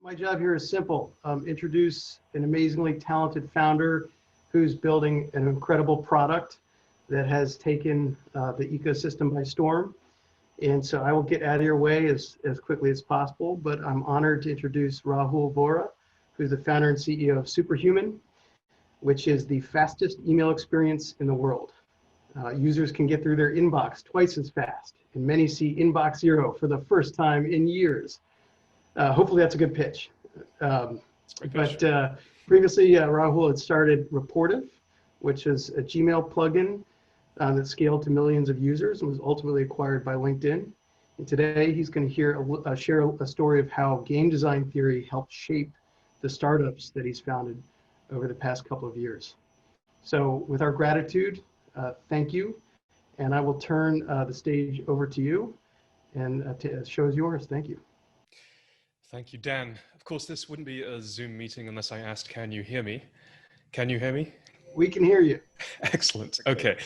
My job here is simple. Introduce an amazingly talented founder who's building an incredible product that has taken the ecosystem by storm. And so I will get out of your way as quickly as possible, but I'm honored to introduce Rahul Vohra, who's the founder and CEO of Superhuman, which is the fastest email experience in the world. Users can get through their inbox twice as fast, and many see inbox zero for the first time in years. Hopefully that's a good pitch. Previously, Rahul had started Rapportive, which is a Gmail plugin that scaled to millions of users and was ultimately acquired by LinkedIn. And today he's going to share a story of how game design theory helped shape the startups that he's founded over the past couple of years. So with our gratitude, thank you. And I will turn the stage over to you, and the show is yours. Thank you. Thank you, Dan. Of course, this wouldn't be a Zoom meeting unless I asked, can you hear me? Can you hear me? We can hear you. Excellent. Okay.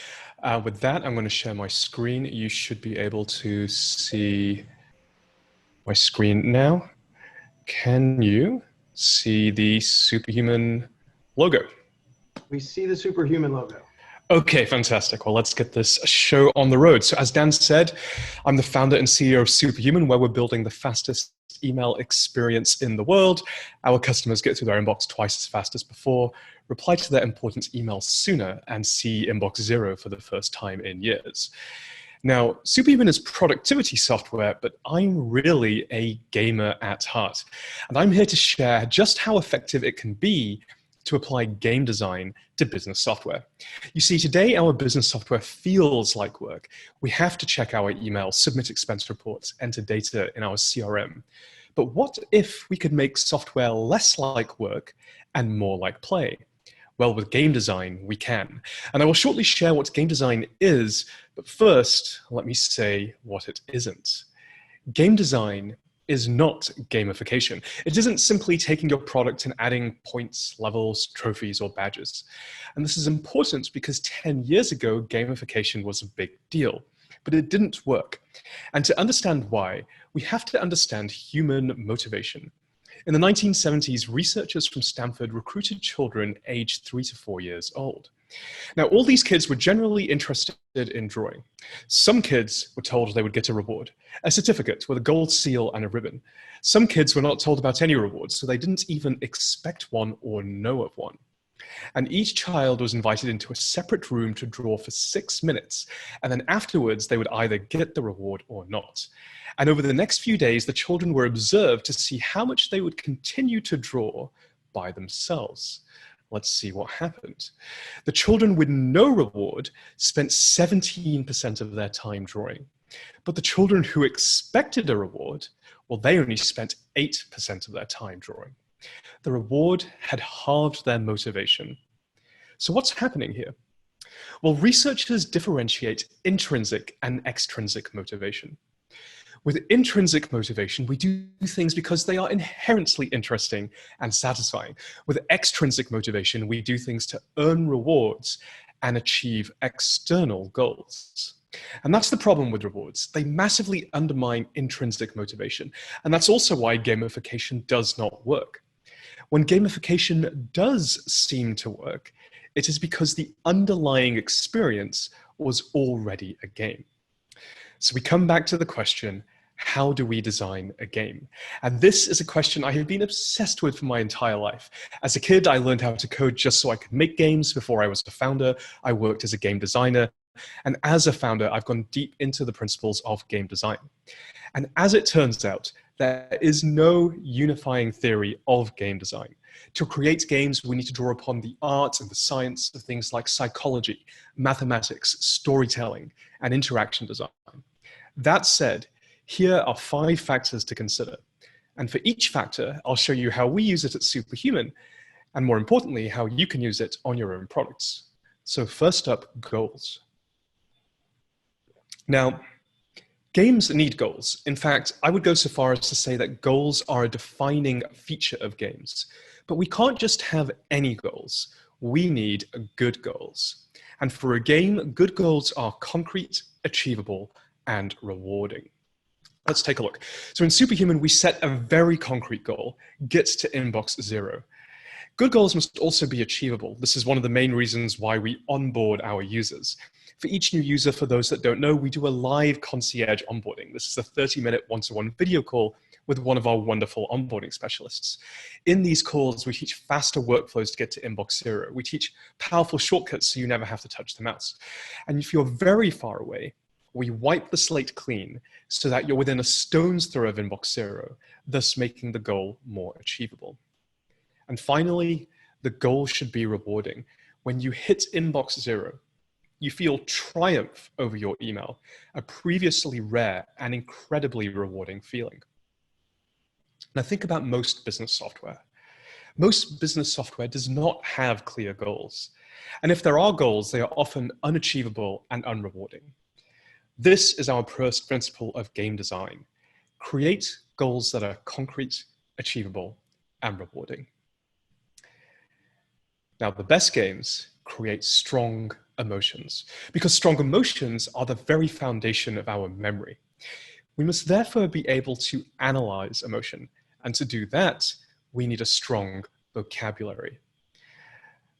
With that, I'm going to share my screen. You should be able to see my screen now. Can you see the Superhuman logo? We see the Superhuman logo. Okay, fantastic. Well, let's get this show on the road. So as Dan said, I'm the founder and CEO of Superhuman, where we're building the fastest email experience in the world. Our customers get through their inbox twice as fast as before, reply to their important emails sooner, and see inbox zero for the first time in years. Now, Superhuman is productivity software, but I'm really a gamer at heart. And I'm here to share just how effective it can be to apply game design to business software. You see, today our business software feels like work. We have to check our emails, submit expense reports, enter data in our CRM. But what if we could make software less like work and more like play? Well, with game design, we can. And I will shortly share what game design is, but first, let me say what it isn't. Game design is not gamification. It isn't simply taking your product and adding points, levels, trophies, or badges. And this is important because 10 years ago, gamification was a big deal, but it didn't work. And to understand why, we have to understand human motivation. In the 1970s, researchers from Stanford recruited children aged 3 to 4 years old. Now, all these kids were generally interested in drawing. Some kids were told they would get a reward, a certificate with a gold seal and a ribbon. Some kids were not told about any rewards, so they didn't even expect one or know of one. And each child was invited into a separate room to draw for 6 minutes, and then afterwards they would either get the reward or not. And over the next few days, the children were observed to see how much they would continue to draw by themselves. Let's see what happened. The children with no reward spent 17% of their time drawing. But the children who expected a reward, well, they only spent 8% of their time drawing. The reward had halved their motivation. So what's happening here? Well, researchers differentiate intrinsic and extrinsic motivation. With intrinsic motivation, we do things because they are inherently interesting and satisfying. With extrinsic motivation, we do things to earn rewards and achieve external goals. And that's the problem with rewards. They massively undermine intrinsic motivation. And that's also why gamification does not work. When gamification does seem to work, it is because the underlying experience was already a game. So we come back to the question, how do we design a game? And this is a question I have been obsessed with for my entire life. As a kid, I learned how to code just so I could make games. Before I was a founder, I worked as a game designer. And as a founder, I've gone deep into the principles of game design. And as it turns out, there is no unifying theory of game design. To create games, we need to draw upon the art and the science of things like psychology, mathematics, storytelling, and interaction design. That said, here are 5 factors to consider. And for each factor, I'll show you how we use it at Superhuman, and more importantly, how you can use it on your own products. So first up, goals. Now, games need goals. In fact, I would go so far as to say that goals are a defining feature of games. But we can't just have any goals. We need good goals. And for a game, good goals are concrete, achievable, and rewarding. Let's take a look. So in Superhuman, we set a very concrete goal: get to inbox 0. Good goals must also be achievable. This is one of the main reasons why we onboard our users. For each new user, for those that don't know, we do a live concierge onboarding. This is a 30-minute one-to-one video call with one of our wonderful onboarding specialists. In these calls, we teach faster workflows to get to inbox 0. We teach powerful shortcuts so you never have to touch the mouse. And if you're very far away, we wipe the slate clean so that you're within a stone's throw of inbox 0, thus making the goal more achievable. And finally, the goal should be rewarding. When you hit inbox 0, you feel triumph over your email, a previously rare and incredibly rewarding feeling. Now think about most business software. Most business software does not have clear goals. And if there are goals, they are often unachievable and unrewarding. This is our first principle of game design. Create goals that are concrete, achievable, and rewarding. Now, the best games create strong emotions, because strong emotions are the very foundation of our memory. We must therefore be able to analyze emotion, and to do that, we need a strong vocabulary.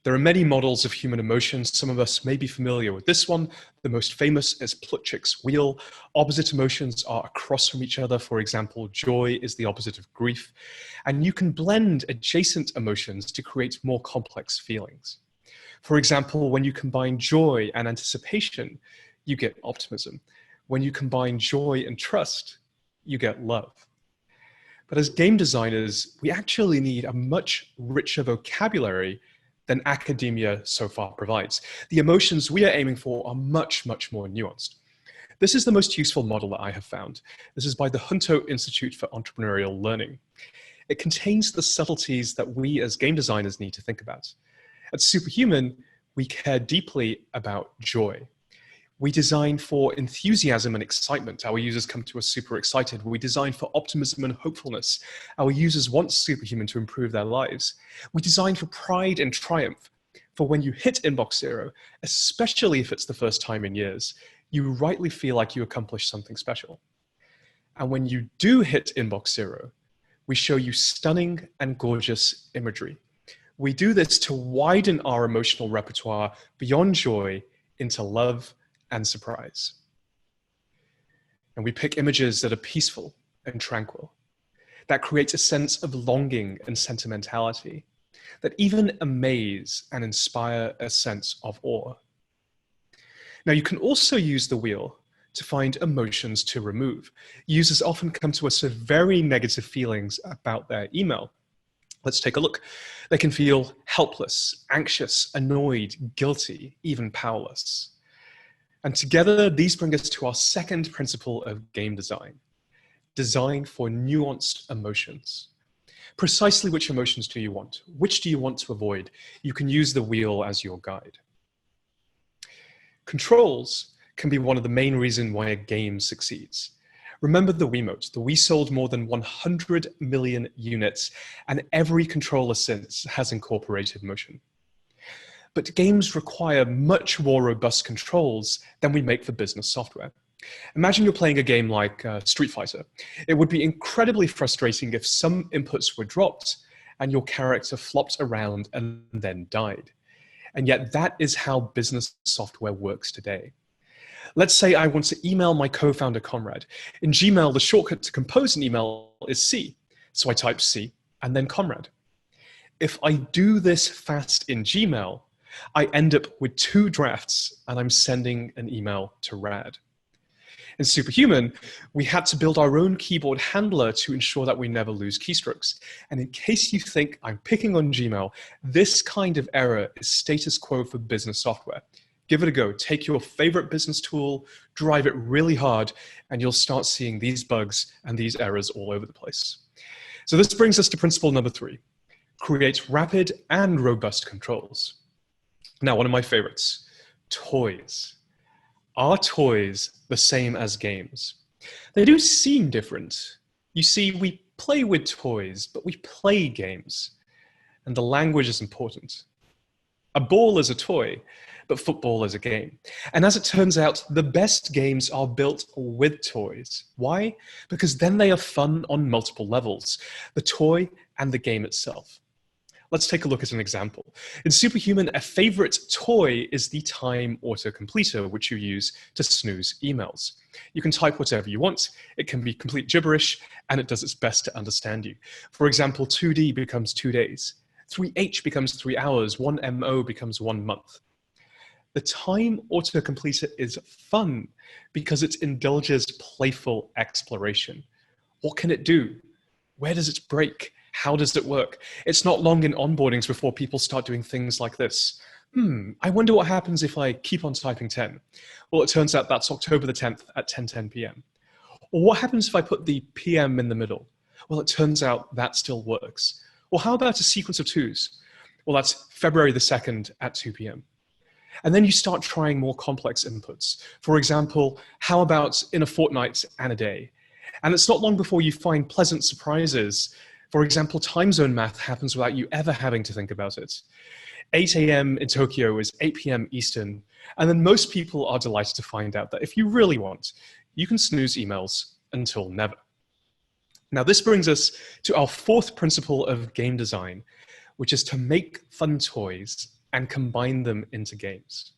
There are many models of human emotions. Some of us may be familiar with this one. The most famous is Plutchik's wheel. Opposite emotions are across from each other. For example, joy is the opposite of grief. And you can blend adjacent emotions to create more complex feelings. For example, when you combine joy and anticipation, you get optimism. When you combine joy and trust, you get love. But as game designers, we actually need a much richer vocabulary than academia so far provides. The emotions we are aiming for are much, much more nuanced. This is the most useful model that I have found. This is by the Hunto Institute for Entrepreneurial Learning. It contains the subtleties that we as game designers need to think about. At Superhuman, we care deeply about joy. We design for enthusiasm and excitement. Our users come to us super excited. We design for optimism and hopefulness. Our users want Superhuman to improve their lives. We design for pride and triumph. For when you hit inbox 0, especially if it's the first time in years, you rightly feel like you accomplished something special. And when you do hit inbox 0, we show you stunning and gorgeous imagery. We do this to widen our emotional repertoire beyond joy into love and surprise. And we pick images that are peaceful and tranquil, that creates a sense of longing and sentimentality, that even amaze and inspire a sense of awe. Now, you can also use the wheel to find emotions to remove. Users often come to us with very negative feelings about their email. Let's take a look. They can feel helpless, anxious, annoyed, guilty, even powerless. And together, these bring us to our second principle of game design: design for nuanced emotions. Precisely which emotions do you want? Which do you want to avoid? You can use the wheel as your guide. Controls can be one of the main reasons why a game succeeds. Remember the Wiimote. The Wii sold more than 100 million units, and every controller since has incorporated motion. But games require much more robust controls than we make for business software. Imagine you're playing a game like Street Fighter. It would be incredibly frustrating if some inputs were dropped and your character flopped around and then died. And yet that is how business software works today. Let's say I want to email my co-founder Conrad. In Gmail, the shortcut to compose an email is C. So I type C and then Conrad. If I do this fast in Gmail, I end up with 2 drafts and I'm sending an email to Rad. In Superhuman, we had to build our own keyboard handler to ensure that we never lose keystrokes. And in case you think I'm picking on Gmail, this kind of error is status quo for business software. Give it a go. Take your favorite business tool, drive it really hard, and you'll start seeing these bugs and these errors all over the place. So this brings us to principle number 3. Create rapid and robust controls. Now, one of my favorites, toys. Are toys the same as games? They do seem different. You see, we play with toys, but we play games. And the language is important. A ball is a toy, but football is a game. And as it turns out, the best games are built with toys. Why? Because then they are fun on multiple levels, the toy and the game itself. Let's take a look at an example. In Superhuman, a favorite toy is the time autocompleter, which you use to snooze emails. You can type whatever you want, it can be complete gibberish, and it does its best to understand you. For example, 2D becomes 2 days, 3H becomes 3 hours, 1MO becomes 1 month. The time autocompleter is fun because it indulges playful exploration. What can it do? Where does it break? How does it work? It's not long in onboardings before people start doing things like this. I wonder what happens if I keep on typing 10. Well, it turns out that's October the 10th at 10:10 p.m. Or what happens if I put the PM in the middle? Well, it turns out that still works. Well, how about a sequence of 2s? Well, that's February the 2nd at 2 p.m. And then you start trying more complex inputs. For example, how about in a fortnight and a day? And it's not long before you find pleasant surprises. For example, time zone math happens without you ever having to think about it. 8 a.m. in Tokyo is 8 p.m. Eastern. And then most people are delighted to find out that if you really want, you can snooze emails until never. Now, this brings us to our fourth principle of game design, which is to make fun toys and combine them into games.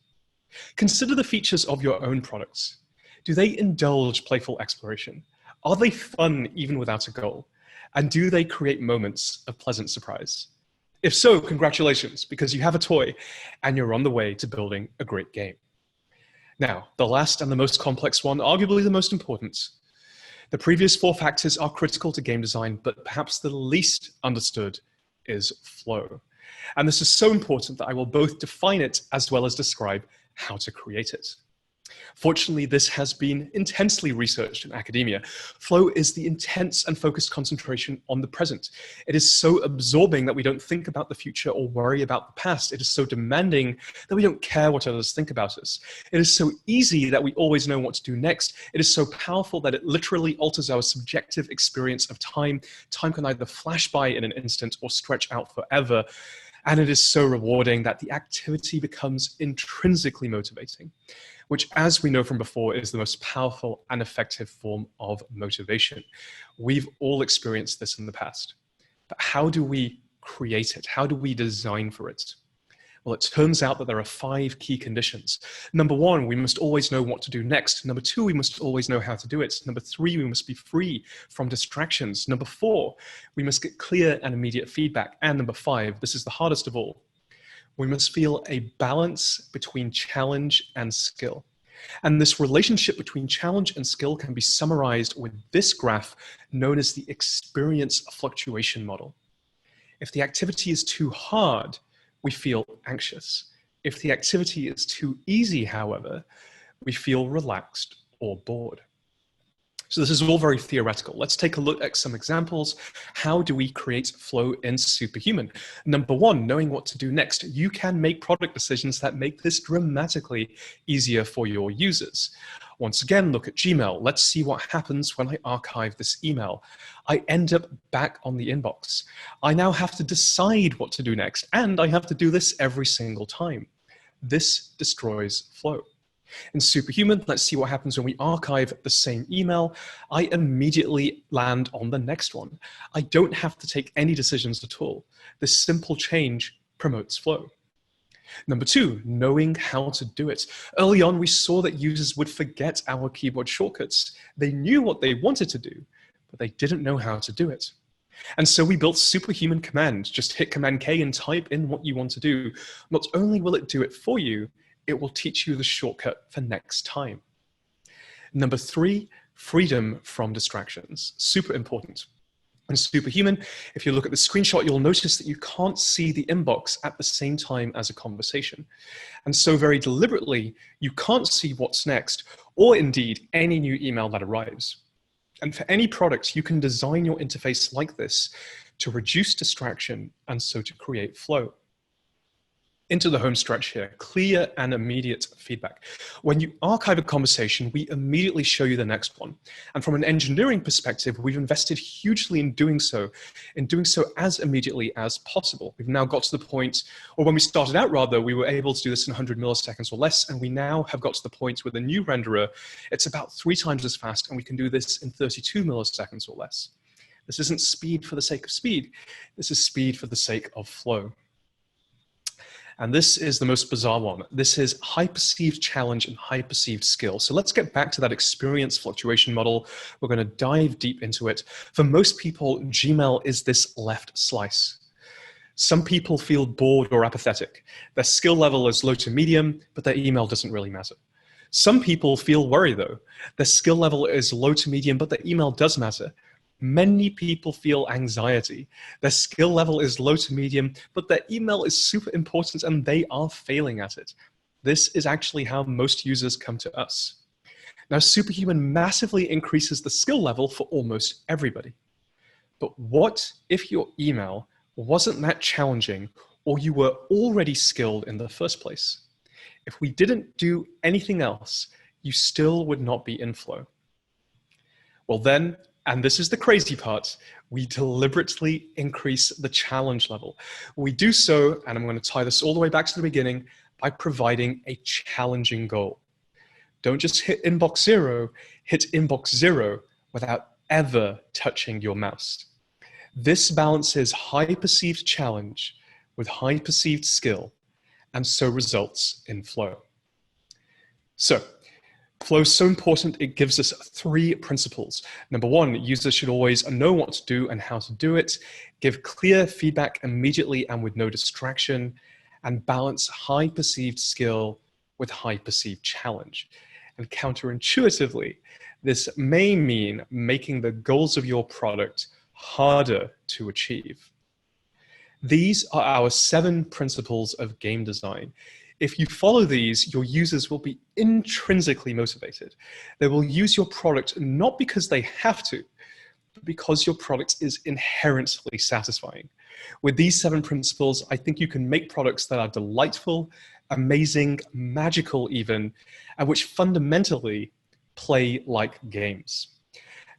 Consider the features of your own products. Do they indulge playful exploration? Are they fun even without a goal? And do they create moments of pleasant surprise? If so, congratulations, because you have a toy and you're on the way to building a great game. Now, the last and the most complex one, arguably the most important. The previous 4 factors are critical to game design, but perhaps the least understood is flow. And this is so important that I will both define it as well as describe how to create it. Fortunately, this has been intensely researched in academia. Flow is the intense and focused concentration on the present. It is so absorbing that we don't think about the future or worry about the past. It is so demanding that we don't care what others think about us. It is so easy that we always know what to do next. It is so powerful that it literally alters our subjective experience of time. Time can either flash by in an instant or stretch out forever. And it is so rewarding that the activity becomes intrinsically motivating, which, as we know from before, is the most powerful and effective form of motivation. We've all experienced this in the past. But how do we create it? How do we design for it? Well, it turns out that there are 5 key conditions. Number 1, we must always know what to do next. Number 2, we must always know how to do it. Number 3, we must be free from distractions. Number 4, we must get clear and immediate feedback. And number 5, this is the hardest of all, we must feel a balance between challenge and skill. And this relationship between challenge and skill can be summarized with this graph known as the experience fluctuation model. If the activity is too hard, we feel anxious. If the activity is too easy, however, we feel relaxed or bored. So this is all very theoretical. Let's take a look at some examples. How do we create flow in Superhuman? Number 1, knowing what to do next. You can make product decisions that make this dramatically easier for your users. Once again, look at Gmail. Let's see what happens when I archive this email. I end up back on the inbox. I now have to decide what to do next, and I have to do this every single time. This destroys flow. In Superhuman, let's see what happens when we archive the same email. I immediately land on the next one. I don't have to take any decisions at all. This simple change promotes flow. Number 2, knowing how to do it. Early on, we saw that users would forget our keyboard shortcuts. They knew what they wanted to do, but they didn't know how to do it. And so we built Superhuman Command. Just hit Command K and type in what you want to do. Not only will it do it for you, it will teach you the shortcut for next time. Number 3, freedom from distractions. Super important. In Superhuman, if you look at the screenshot, you'll notice that you can't see the inbox at the same time as a conversation. And so very deliberately, you can't see what's next, or indeed any new email that arrives. And for any product, you can design your interface like this to reduce distraction and so to create flow. Into the home stretch here, clear and immediate feedback. When you archive a conversation, we immediately show you the next one. And from an engineering perspective, we've invested hugely in doing so as immediately as possible. We've now got to the point, or when we started out rather, we were able to do this in 100 milliseconds or less, and we now have got to the point with a new renderer, it's about 3 times as fast, and we can do this in 32 milliseconds or less. This isn't speed for the sake of speed, this is speed for the sake of flow. And this is the most bizarre one. This is high perceived challenge and high perceived skill. So let's get back to that experience fluctuation model. We're going to dive deep into it. For most people, Gmail is this left slice. Some people feel bored or apathetic. Their skill level is low to medium, but their email doesn't really matter. Some people feel worried though. Their skill level is low to medium, but their email does matter. Many people feel anxiety. Their skill level is low to medium, but their email is super important and they are failing at it. This is actually how most users come to us. Now, Superhuman massively increases the skill level for almost everybody. But what if your email wasn't that challenging or you were already skilled in the first place? If we didn't do anything else, you still would not be in flow. Well then, and this is the crazy part, we deliberately increase the challenge level. We do so, and I'm going to tie this all the way back to the beginning, by providing a challenging goal. Don't just hit inbox 0, hit inbox 0 without ever touching your mouse. This balances high perceived challenge with high perceived skill, and so results in flow. So, flow is so important, it gives us 3 principles. Number 1, users should always know what to do and how to do it, give clear feedback immediately and with no distraction, and balance high perceived skill with high perceived challenge. And counterintuitively, this may mean making the goals of your product harder to achieve. These are our 7 principles of game design. If you follow these, your users will be intrinsically motivated. They will use your product not because they have to, but because your product is inherently satisfying. With these 7 principles, I think you can make products that are delightful, amazing, magical even, and which fundamentally play like games.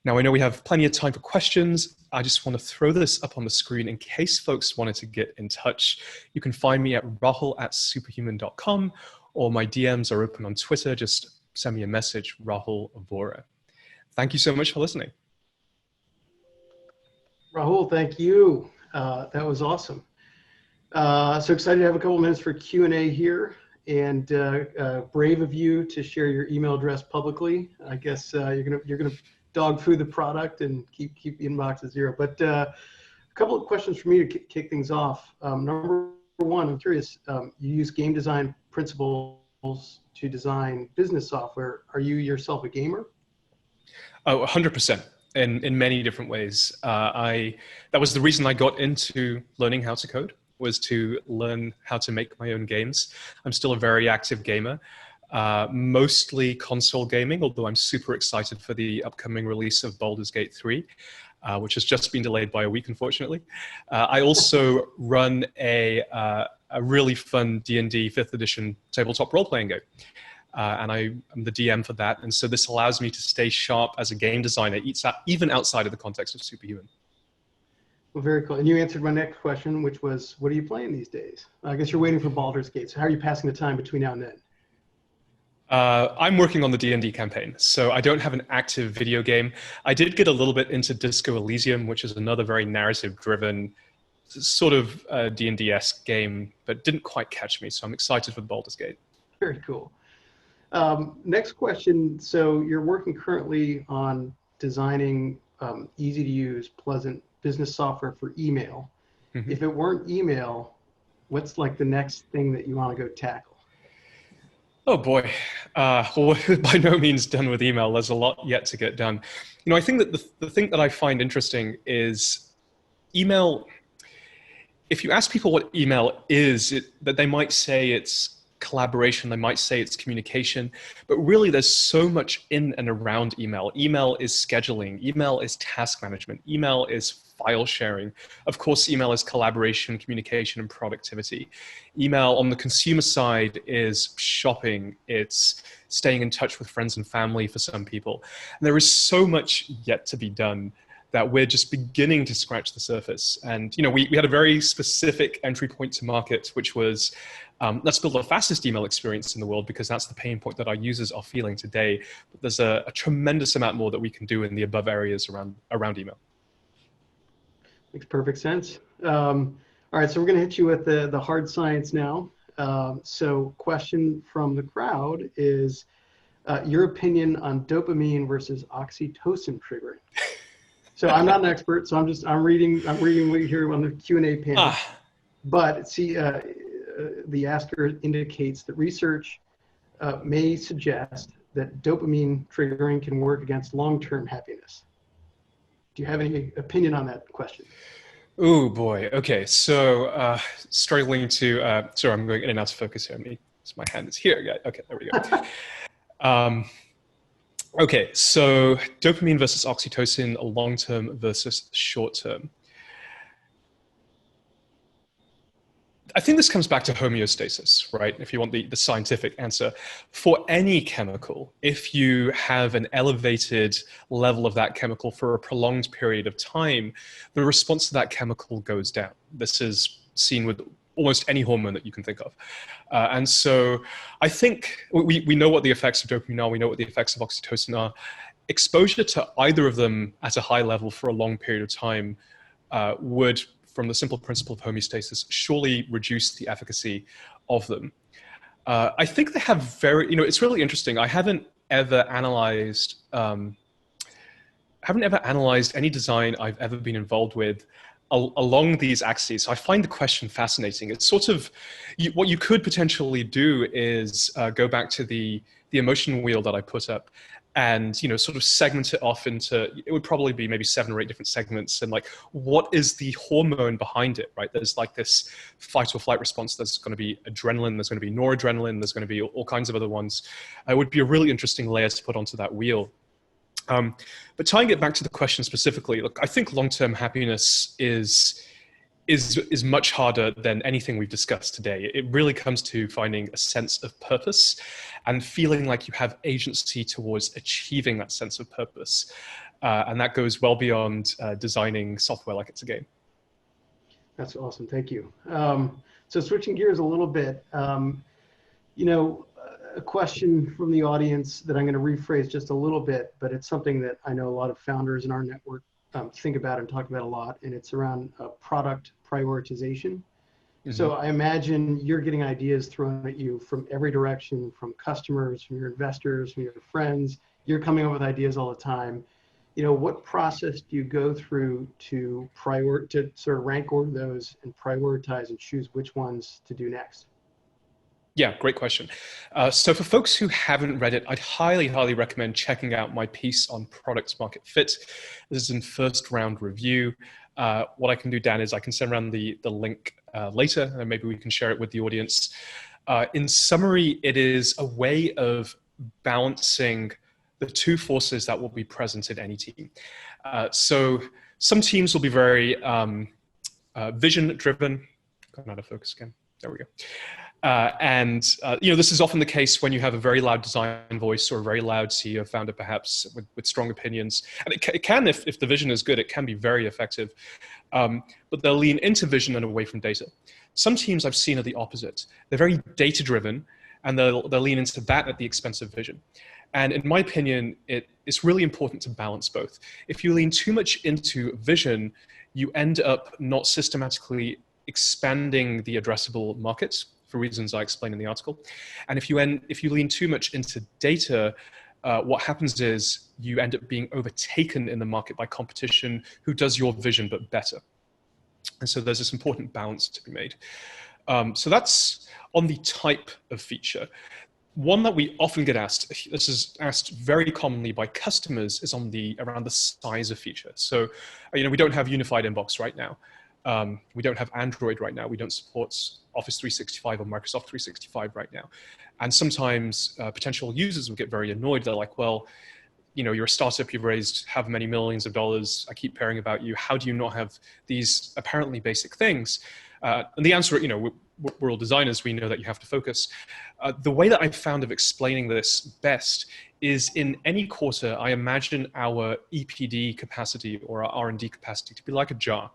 Now, I know we have plenty of time for questions. I just want to throw this up on the screen in case folks wanted to get in touch. You can find me at rahul@superhuman.com, or my DMs are open on Twitter. Just send me a message, Rahul Vohra. Thank you so much for listening. Rahul, thank you. That was awesome. So excited to have a couple minutes for Q&A here, and brave of you to share your email address publicly. I guess you're gonna dog food the product and keep the inbox at 0. But a couple of questions for me to kick things off. Number 1, I'm curious, you use game design principles to design business software. Are you yourself a gamer? Oh, 100%. In many different ways. That was the reason I got into learning how to code, was to learn how to make my own games. I'm still a very active gamer. Mostly console gaming, although I'm super excited for the upcoming release of Baldur's Gate 3, which has just been delayed by a week, unfortunately. I also run a really fun D&D 5th edition tabletop role-playing game, and I'm the DM for that. And so this allows me to stay sharp as a game designer, even outside of the context of Superhuman. Well, very cool. And you answered my next question, which was, what are you playing these days? I guess you're waiting for Baldur's Gate. So how are you passing the time between now and then? I'm working on the D&D campaign, so I don't have an active video game. I did get a little bit into Disco Elysium, which is another very narrative-driven, sort of D&D-esque game, but didn't quite catch me, so I'm excited for Baldur's Gate. Very cool. Next question. So you're working currently on designing easy-to-use, pleasant business software for email. Mm-hmm. If it weren't email, what's like the next thing that you want to go tackle? Oh boy, well, by no means done with email. There's a lot yet to get done. You know, I think that the thing that I find interesting is email. If you ask people what email is, that they might say it's collaboration. They might say it's communication, but really there's so much in and around email. Email is scheduling. Email is task management. Email is file sharing. Of course, email is collaboration, communication, and productivity. Email on the consumer side is shopping. It's staying in touch with friends and family for some people. And there is so much yet to be done that we're just beginning to scratch the surface. And we had a very specific entry point to market, which was, let's build the fastest email experience in the world, because that's the pain point that our users are feeling today. But there's a tremendous amount more that we can do in the above areas around email. Makes perfect sense. All right, so we're going to hit you with the hard science now. So question from the crowd is your opinion on dopamine versus oxytocin triggering. So I'm not an expert, so I'm reading what you hear on the Q&A panel. But see, the asker indicates that research may suggest that dopamine triggering can work against long-term happiness. Do you have any opinion on that question? Oh boy. Okay. So struggling to. Sorry, I'm going in and out of focus here. My hand is here. Yeah. Okay. There we go. Okay. So dopamine versus oxytocin, long-term versus short-term. I think this comes back to homeostasis, right? If you want the scientific answer. For any chemical, if you have an elevated level of that chemical for a prolonged period of time, the response to that chemical goes down. This is seen with almost any hormone that you can think of. And so I think we know what the effects of dopamine are, we know what the effects of oxytocin are. Exposure to either of them at a high level for a long period of time would, from the simple principle of homeostasis, surely reduce the efficacy of them. I think they have it's really interesting. I haven't ever analyzed any design I've ever been involved with along these axes. So I find the question fascinating. It's sort of, what you could potentially do is go back to the emotion wheel that I put up, and sort of segment it off into, it would probably be maybe 7 or 8 different segments, and like, what is the hormone behind it, right? There's like this fight or flight response. There's going to be adrenaline, there's going to be noradrenaline, there's going to be all kinds of other ones. It would be a really interesting layer to put onto that wheel. But tying it back to the question specifically, look, I think long-term happiness is much harder than anything we've discussed today. It really comes to finding a sense of purpose and feeling like you have agency towards achieving that sense of purpose. And that goes well beyond designing software like it's a game. That's awesome. Thank you. So switching gears a little bit, a question from the audience that I'm going to rephrase just a little bit, but it's something that I know a lot of founders in our network think about and talk about a lot, and it's around product prioritization. Mm-hmm. So I imagine you're getting ideas thrown at you from every direction, from customers, from your investors, from your friends. You're coming up with ideas all the time. What process do you go through to sort of rank order those and prioritize and choose which ones to do next? Yeah, great question. So for folks who haven't read it, I'd highly, highly recommend checking out my piece on product market fit. This is in first round review. What I can do, Dan, is I can send around the link later, and maybe we can share it with the audience. In summary, it is a way of balancing the two forces that will be present in any team. So some teams will be very vision-driven. Got out of focus again. There we go. This is often the case when you have a very loud design voice or a very loud CEO founder, perhaps with strong opinions. And it can, if the vision is good, it can be very effective. But they'll lean into vision and away from data. Some teams I've seen are the opposite. They're very data-driven, and they'll lean into that at the expense of vision. And in my opinion, it's really important to balance both. If you lean too much into vision, you end up not systematically expanding the addressable markets, for reasons I explain in the article. And if you lean too much into data, what happens is you end up being overtaken in the market by competition who does your vision but better. And so there's this important balance to be made. So that's on the type of feature. One that we often get asked, this is asked very commonly by customers, is around the size of feature. So, we don't have unified inbox right now. We don't have Android right now. We don't support Office 365 or Microsoft 365 right now. And sometimes potential users will get very annoyed. They're like, well, you're a startup, you've raised however many millions of dollars. I keep hearing about you. How do you not have these apparently basic things? And the answer, we're all designers. We know that you have to focus. The way that I've found of explaining this best is in any quarter, I imagine our EPD capacity or our R&D capacity to be like a jar.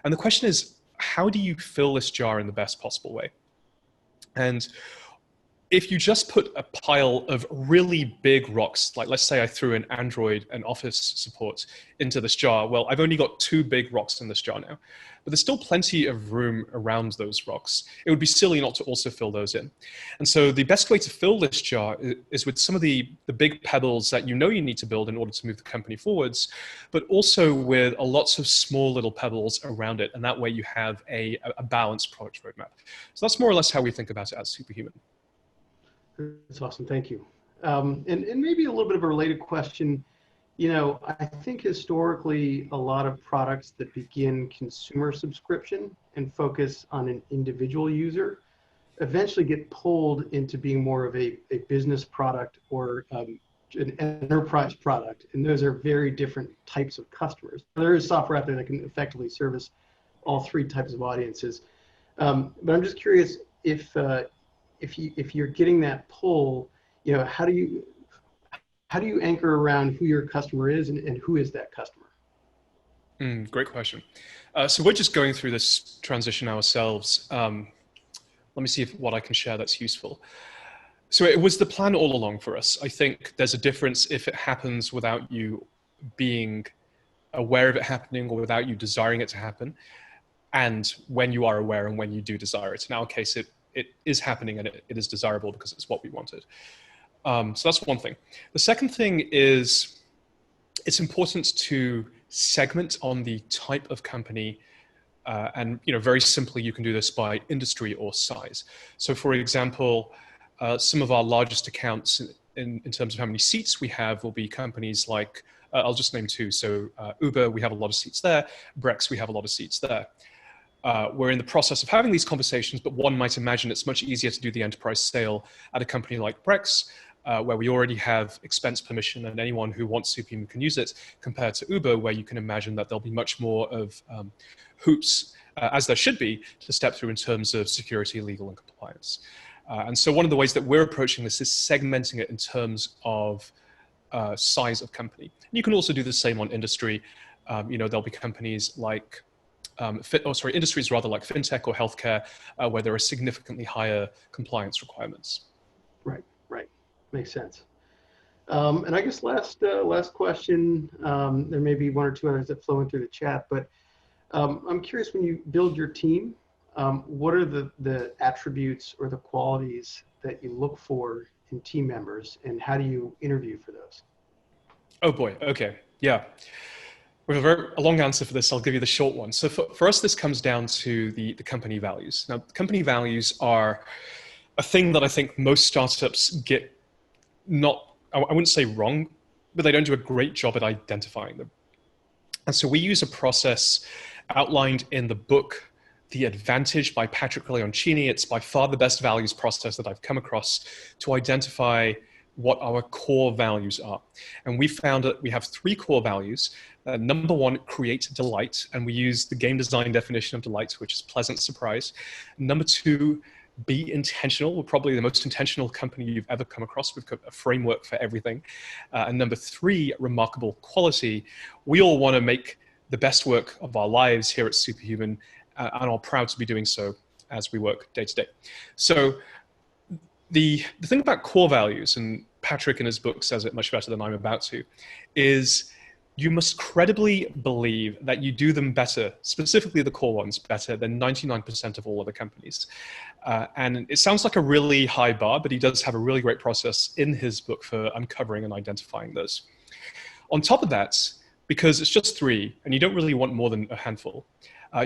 And the question is, how do you fill this jar in the best possible way? And if you just put a pile of really big rocks, like let's say I threw an Android and Office support into this jar, well, I've only got 2 big rocks in this jar now, but there's still plenty of room around those rocks. It would be silly not to also fill those in. And so the best way to fill this jar is with some of the big pebbles that you need to build in order to move the company forwards, but also with lots of small little pebbles around it. And that way you have a balanced product roadmap. So that's more or less how we think about it at Superhuman. That's awesome. Thank you. And maybe a little bit of a related question. I think historically a lot of products that begin consumer subscription and focus on an individual user eventually get pulled into being more of a business product or an enterprise product. And those are very different types of customers. There is software out there that can effectively service all 3 types of audiences. But I'm just curious if you're getting that pull, how do you anchor around who your customer is and who is that customer? Great question. So we're just going through this transition ourselves. Let me see what I can share that's useful. So it was the plan all along for us. I think there's a difference if it happens without you being aware of it happening or without you desiring it to happen, and when you are aware and when you do desire it. In our case, it is happening and it is desirable because it's what we wanted. So that's one thing. The second thing is it's important to segment on the type of company. And very simply, you can do this by industry or size. So for example, some of our largest accounts in terms of how many seats we have will be companies like, I'll just name 2. So Uber, we have a lot of seats there. Brex, we have a lot of seats there. We're in the process of having these conversations, but one might imagine it's much easier to do the enterprise sale at a company like Brex, where we already have expense permission and anyone who wants Superhuman can use it, compared to Uber, where you can imagine that there'll be much more of hoops, as there should be, to step through in terms of security, legal, and compliance. And so one of the ways that we're approaching this is segmenting it in terms of size of company. And you can also do the same on industry. There'll be companies like industries rather like fintech or healthcare, where there are significantly higher compliance requirements. Right. Makes sense. And I guess last question, there may be 1 or 2 others that flow in through the chat, but I'm curious, when you build your team, what are the attributes or the qualities that you look for in team members, and how do you interview for those? Oh boy, okay, yeah. We have a long answer for this. I'll give you the short one. So for us, this comes down to the company values. Now, company values are a thing that I think most startups get I wouldn't say wrong, but they don't do a great job at identifying them. And so we use a process outlined in the book, The Advantage by Patrick Leoncini. It's by far the best values process that I've come across to identify what our core values are. And we found that we have 3 core values. Number 1, create delight. And we use the game design definition of delight, which is pleasant surprise. Number 2, be intentional. We're probably the most intentional company you've ever come across. We've got a framework for everything. And number 3, remarkable quality. We all want to make the best work of our lives here at Superhuman, and are proud to be doing so as we work day to day. So the thing about core values, and Patrick in his book says it much better than I'm about to, is you must credibly believe that you do them better, specifically the core ones, better than 99% of all other companies. And it sounds like a really high bar, but he does have a really great process in his book for uncovering and identifying those. On top of that, because it's just 3, and you don't really want more than a handful,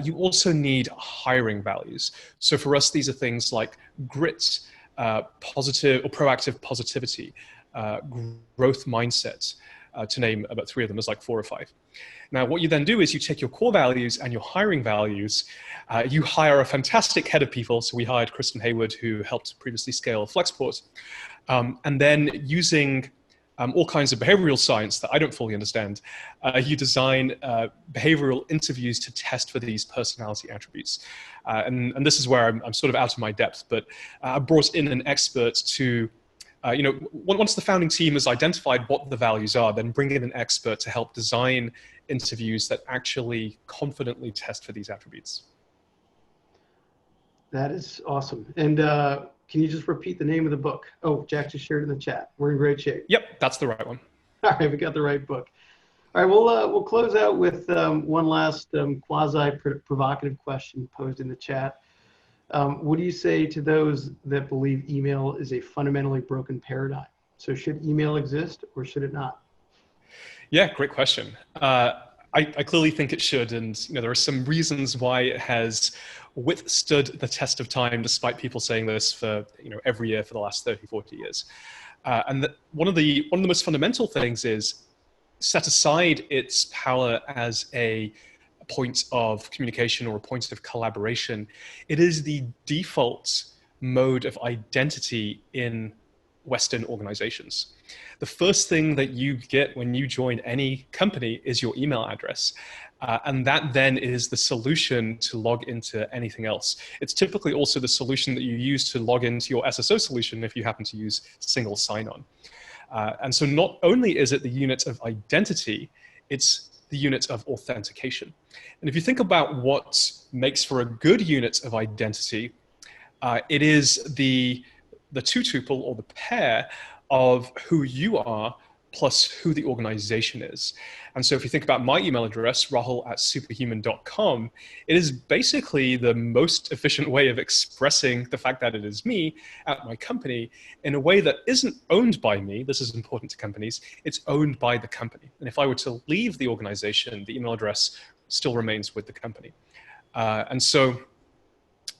you also need hiring values. So for us, these are things like grit, positive or proactive positivity, growth mindset, to name about 3 of them. There's like 4 or 5. Now, what you then do is you take your core values and your hiring values. You hire a fantastic head of people. So we hired Kristen Hayward, who helped previously scale Flexport. And then using all kinds of behavioral science that I don't fully understand, you design behavioral interviews to test for these personality attributes. And this is where I'm sort of out of my depth, but I brought in an expert to, once the founding team has identified what the values are, then bring in an expert to help design interviews that actually confidently test for these attributes. That is awesome. And can you just repeat the name of the book? Oh, Jack just shared it in the chat. We're in great shape. Yep, that's the right one. All right, we got the right book. All right, we'll close out with one last quasi-provocative question posed in the chat. What do you say to those that believe email is a fundamentally broken paradigm? So should email exist or should it not? Yeah, great question. I clearly think it should, and there are some reasons why it has withstood the test of time, despite people saying this for every year for the last 30, 40 years. And one of the most fundamental things is set aside its power as a point of communication or a point of collaboration. It is the default mode of identity in Western organizations. The first thing that you get when you join any company is your email address. And that then is the solution to log into anything else. It's typically also the solution that you use to log into your SSO solution if you happen to use single sign-on. And so not only is it the unit of identity, it's the unit of authentication. And if you think about what makes for a good unit of identity, it is the two-tuple or the pair of who you are plus who the organization is. And so if you think about my email address, rahul@superhuman.com, it is basically the most efficient way of expressing the fact that it is me at my company in a way that isn't owned by me. This is important to companies. It's owned by the company. And if I were to leave the organization, the email address still remains with the company. And so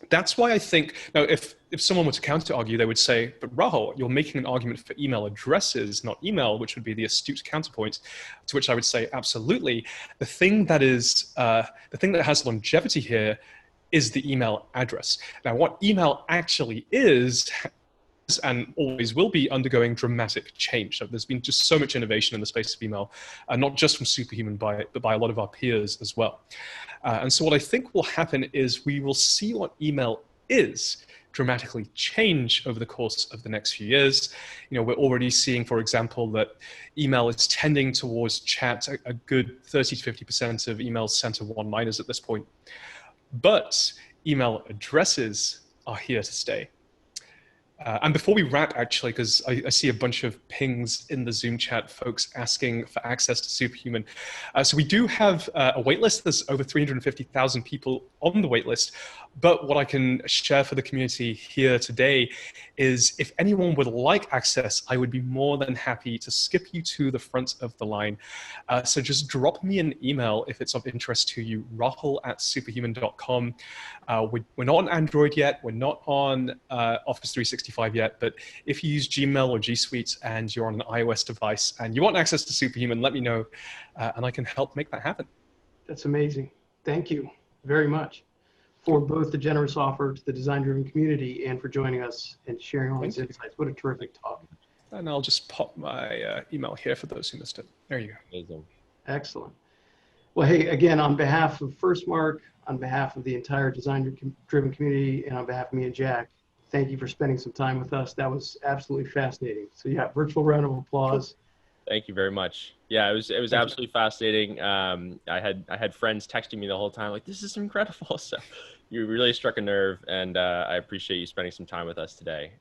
that's why I think, now if someone were to counter argue, they would say, but Rahul, you're making an argument for email addresses, not email, which would be the astute counterpoint, to which I would say, absolutely. The thing that has longevity here is the email address. Now, what email actually is, and always will be, undergoing dramatic change. So there's been just so much innovation in the space of email, not just from Superhuman, but by a lot of our peers as well. And so what I think will happen is we will see what email is dramatically change over the course of the next few years. We're already seeing, for example, that email is tending towards chat. A good 30 to 50% of emails sent are one-liners at this point. But email addresses are here to stay. And before we wrap, actually, because I see a bunch of pings in the Zoom chat, folks asking for access to Superhuman. So we do have a waitlist. There's over 350,000 people on the waitlist. But what I can share for the community here today is if anyone would like access, I would be more than happy to skip you to the front of the line. So just drop me an email if it's of interest to you, rahul@superhuman.com. We're not on Android yet. We're not on Office 365 yet. But if you use Gmail or G Suite and you're on an iOS device and you want access to Superhuman, let me know and I can help make that happen. That's amazing. Thank you very much for both the generous offer to the design-driven community and for joining us and sharing all these insights. What a terrific talk. And I'll just pop my email here for those who missed it. There you go. Amazing. Excellent. Well, hey, again, on behalf of FirstMark, on behalf of the entire design-driven community, and on behalf of me and Jack, thank you for spending some time with us. That was absolutely fascinating. So yeah, virtual round of applause. Thank you very much. Yeah, it was absolutely fascinating. I had friends texting me the whole time like, this is incredible. So you really struck a nerve, and I appreciate you spending some time with us today.